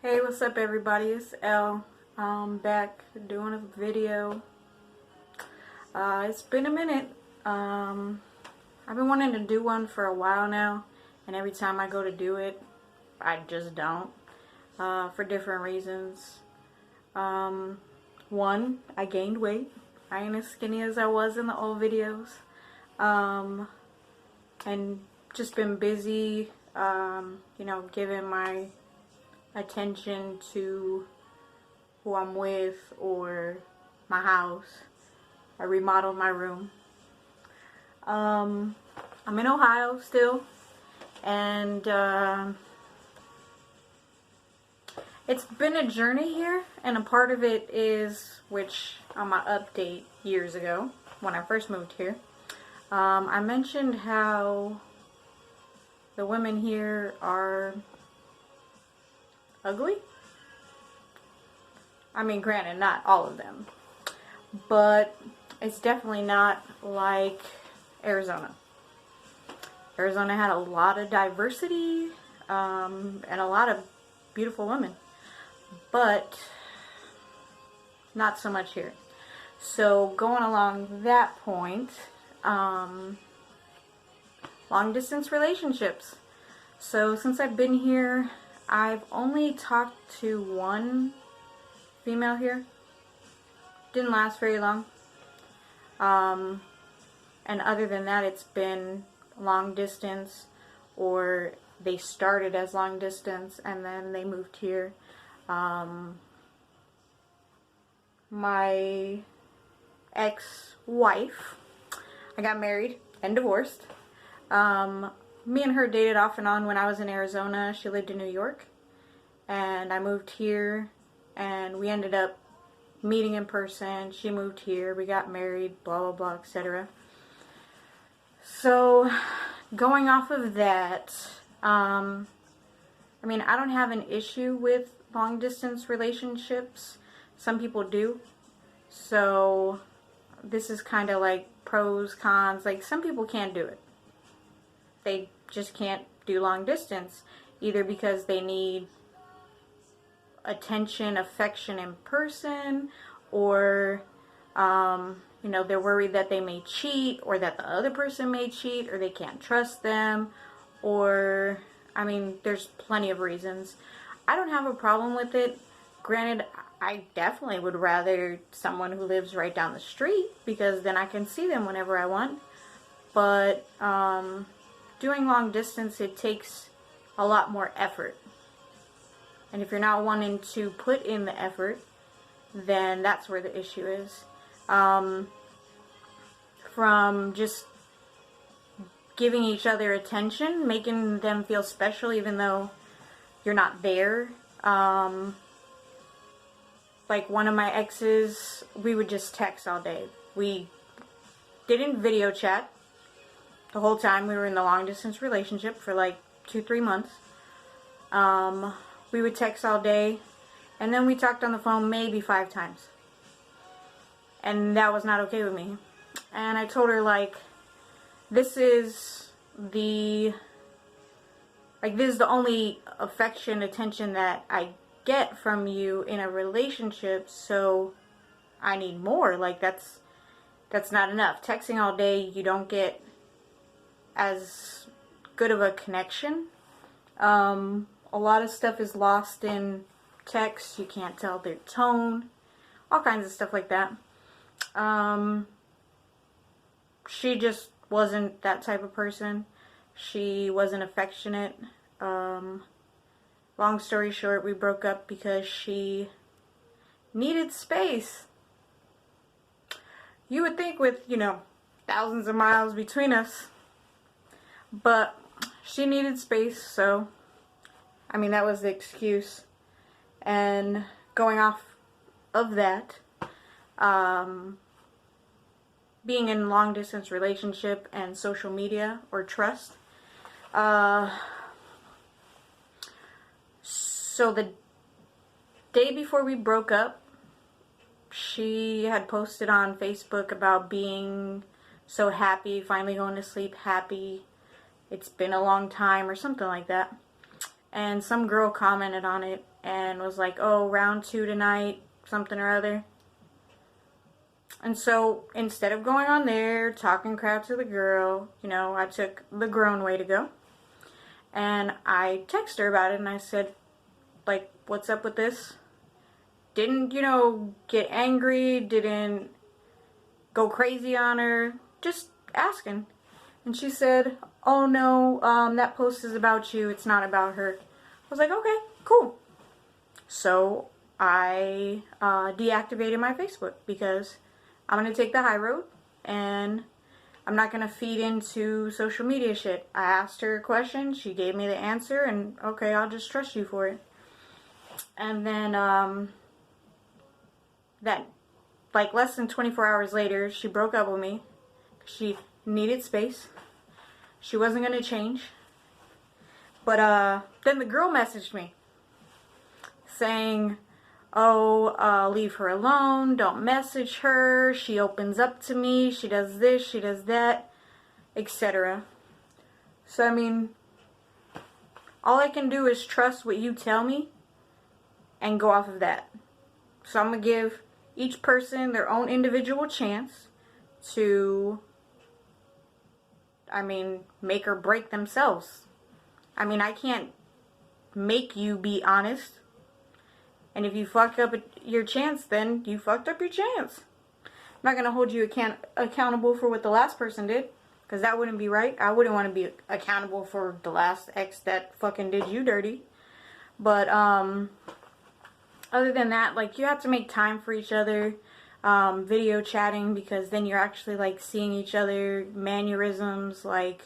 Hey, what's up everybody? It's Elle. Back doing a video. It's been a minute. I've been wanting to do one for a while now, and every time I go to do it, I just don't. For different reasons. One, I gained weight. I ain't as skinny as I was in the old videos. And just been busy, giving my attention to who I'm with or my house. I remodeled my room. I'm in Ohio still, and it's been a journey here, and a part of it is, which on my update years ago when I first moved here, I mentioned how the women here are ugly. I mean, granted, not all of them, but it's definitely not like Arizona. Arizona had a lot of diversity and a lot of beautiful women, but not so much here. So going along that point, long distance relationships. So since I've been here, I've only talked to one female here. Didn't last very long. And other than that, it's been long distance, or they started as long distance and then they moved here. My ex-wife, I got married and divorced. Me and her dated off and on when I was in Arizona. She lived in New York, and I moved here, and we ended up meeting in person. She moved here, we got married, blah blah blah, etc. So going off of that, I mean, I don't have an issue with long distance relationships. Some people do. So this is kind of like pros, cons. Like, some people can't do it. They just can't do long distance, either because they need attention, affection in person, or they're worried that they may cheat, or that the other person may cheat, or they can't trust them, or I mean, there's plenty of reasons. I don't have a problem with it. Granted, I definitely would rather someone who lives right down the street, because then I can see them whenever I want. But doing long distance, it takes a lot more effort. And if you're not wanting to put in the effort, then that's where the issue is. From just giving each other attention, making them feel special even though you're not there. Like one of my exes, we would just text all day. We didn't video chat the whole time we were in the long distance relationship for like 2-3 months. We would text all day, and then we talked on the phone maybe 5 times. And that was not okay with me. And I told her, like, this is the only affection, attention that I get from you in a relationship, so I need more. Like, that's not enough. Texting all day, you don't get as good of a connection. A lot of stuff is lost in text. You can't tell their tone. All kinds of stuff like that. She just wasn't that type of person. She wasn't affectionate. Long story short, we broke up because she needed space. You would think with, thousands of miles between us. But she needed space, so I mean, that was the excuse. And going off of that, being in a long distance relationship and social media or trust, so the day before we broke up, she had posted on Facebook about being so happy, finally going to sleep happy, it's been a long time, or something like that. And some girl commented on it and was like, oh, round 2 tonight, something or other. And so instead of going on there, talking crap to the girl, you know, I took the grown way to go. And I texted her about it, and I said, like, what's up with this? Didn't, you know, get angry, didn't go crazy on her, just asking. And she said, oh no, that post is about you, it's not about her. I was like, okay, cool. So I deactivated my Facebook because I'm going to take the high road and I'm not going to feed into social media shit. I asked her a question, she gave me the answer, and okay, I'll just trust you for it. And then that, like, less than 24 hours later, she broke up with me. She needed space. She wasn't going to change. But then the girl messaged me saying, oh, leave her alone, don't message her, she opens up to me, she does this, she does that, etc. So, I mean, all I can do is trust what you tell me and go off of that. So I'm going to give each person their own individual chance to, I mean, make or break themselves. I mean, I can't make you be honest. And if you fucked up your chance, then you fucked up your chance. I'm not going to hold you accountable for what the last person did, because that wouldn't be right. I wouldn't want to be accountable for the last ex that fucking did you dirty. But other than that, like, you have to make time for each other. Video chatting, because then you're actually, like, seeing each other, mannerisms, like,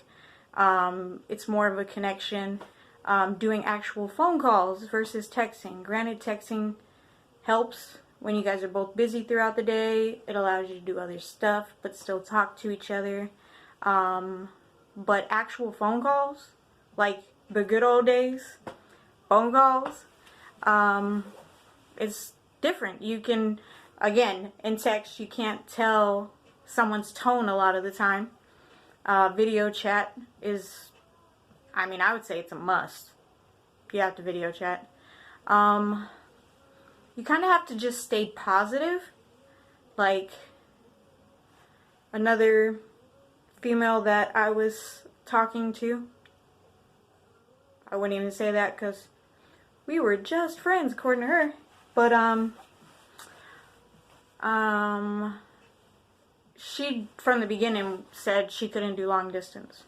it's more of a connection. Doing actual phone calls versus texting. Granted, texting helps when you guys are both busy throughout the day. It allows you to do other stuff, but still talk to each other. But actual phone calls, like the good old days, phone calls, it's different. You can, again, in text, you can't tell someone's tone a lot of the time. Video chat is, I mean, I would say it's a must. You have to video chat. You kind of have to just stay positive. Like, another female that I was talking to, I wouldn't even say that because we were just friends according to her. But, she, from the beginning, said she couldn't do long distance.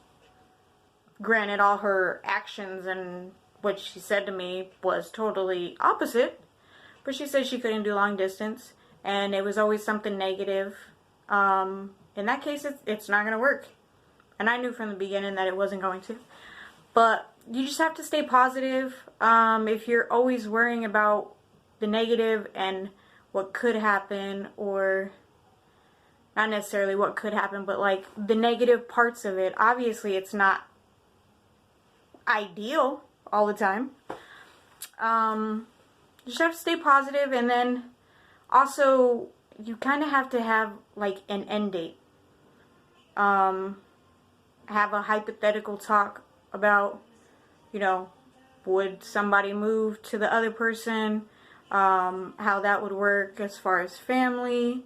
Granted, all her actions and what she said to me was totally opposite, but she said she couldn't do long distance, and it was always something negative. In that case, it's not going to work. And I knew from the beginning that it wasn't going to. But you just have to stay positive. If you're always worrying about the negative and what could happen, or not necessarily what could happen, but like the negative parts of it, obviously it's not ideal all the time. You just have to stay positive, and then also you kind of have to have like an end date. Have a hypothetical talk about, you know, would somebody move to the other person, how that would work as far as family.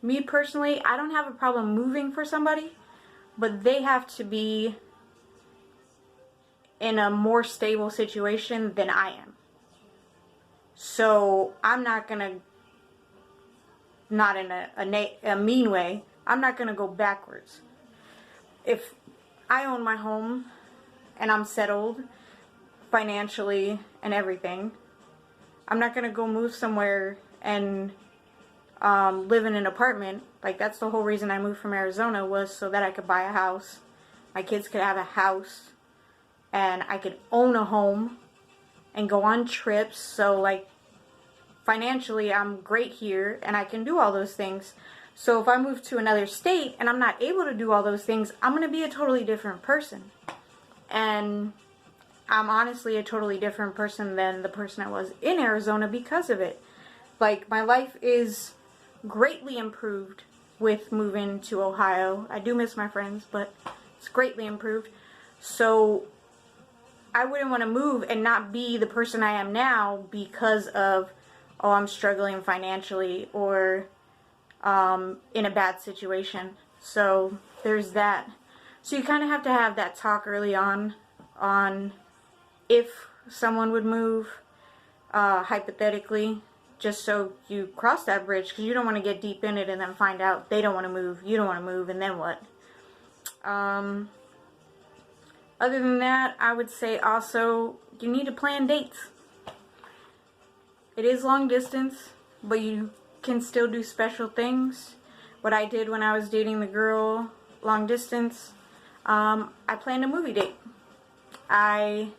Me personally, I don't have a problem moving for somebody, but they have to be in a more stable situation than I am. So I'm not gonna, not in a mean way, I'm not gonna go backwards. If I own my home and I'm settled financially and everything, I'm not gonna go move somewhere and live in an apartment. Like, that's the whole reason I moved from Arizona, was so that I could buy a house, my kids could have a house, and I could own a home and go on trips. So, like, financially I'm great here and I can do all those things. So if I move to another state and I'm not able to do all those things, I'm going to be a totally different person. And I'm honestly a totally different person than the person I was in Arizona because of it. Like, my life is greatly improved with moving to Ohio. I do miss my friends, but it's greatly improved. So I wouldn't want to move and not be the person I am now because of, oh, I'm struggling financially or in a bad situation. So there's that. So you kind of have to have that talk early on if someone would move, hypothetically, just so you cross that bridge, because you don't want to get deep in it and then find out they don't want to move, you don't want to move, and then what? Other than that, I would say also you need to plan dates. It is long distance, but you can still do special things. What I did when I was dating the girl long distance, I planned a movie date. I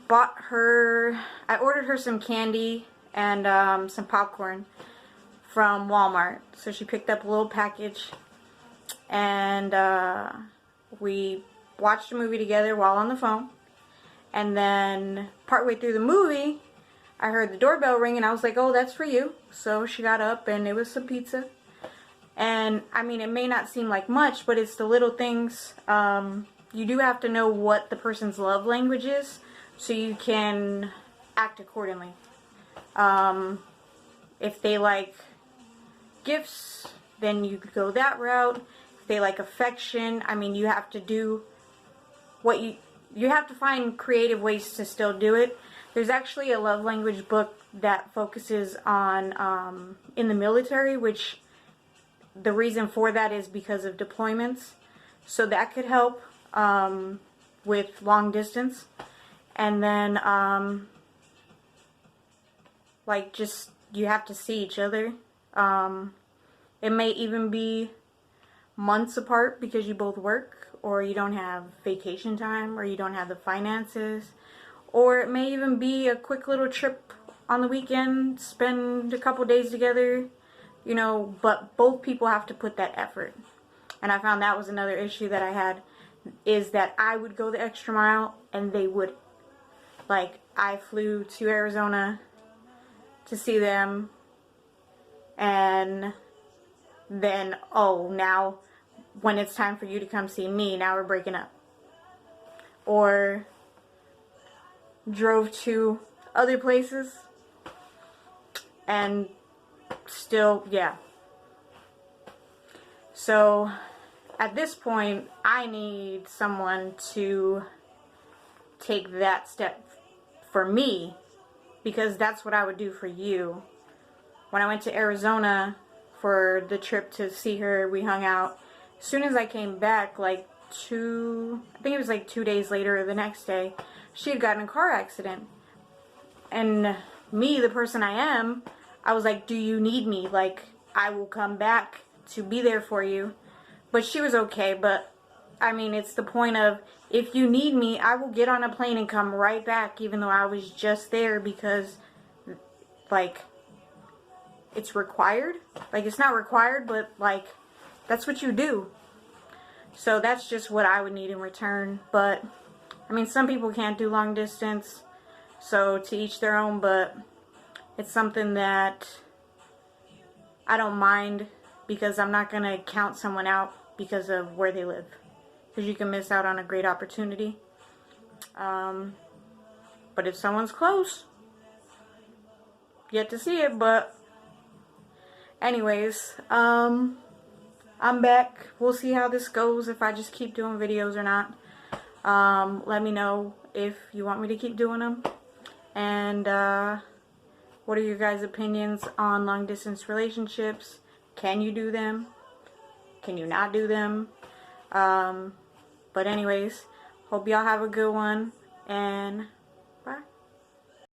ordered her some candy and some popcorn from Walmart. So she picked up a little package, and we watched a movie together while on the phone. And then partway through the movie, I heard the doorbell ring, and I was like, oh, that's for you. So she got up, and it was some pizza. And I mean, it may not seem like much, but it's the little things. You do have to know what the person's love language is, so you can act accordingly. If they like gifts, then you could go that route. If they like affection, I mean, you have to do what you have to find creative ways to still do it. There's actually a love language book that focuses on in the military, which the reason for that is because of deployments. So that could help with long distance. And then like, just, you have to see each other. It may even be months apart because you both work, or you don't have vacation time, or you don't have the finances, or it may even be a quick little trip on the weekend, spend a couple days together, you know, but both people have to put that effort. And I found that was another issue that I had, is that I would go the extra mile and they would. Like, I flew to Arizona to see them, and then, oh, now when it's time for you to come see me, now we're breaking up. Or drove to other places and still, yeah. So at this point, I need someone to take that step for me, because that's what I would do for you. When I went to Arizona for the trip to see her, we hung out. As soon as I came back, like I think it was like 2 days later or the next day, she had gotten in a car accident. And me, the person I am, I was like, do you need me? Like, I will come back to be there for you. But she was okay. But I mean, it's the point of, if you need me, I will get on a plane and come right back, even though I was just there, because, like, it's required. Like, it's not required, but, like, that's what you do. So that's just what I would need in return. But, I mean, some people can't do long distance, so to each their own, but it's something that I don't mind, because I'm not going to count someone out because of where they live. Because you can miss out on a great opportunity. But if someone's close, yet to see it. But anyways, I'm back. We'll see how this goes, if I just keep doing videos or not. Let me know if you want me to keep doing them. And what are your guys' opinions on long distance relationships? Can you do them? Can you not do them? But anyways, hope y'all have a good one, and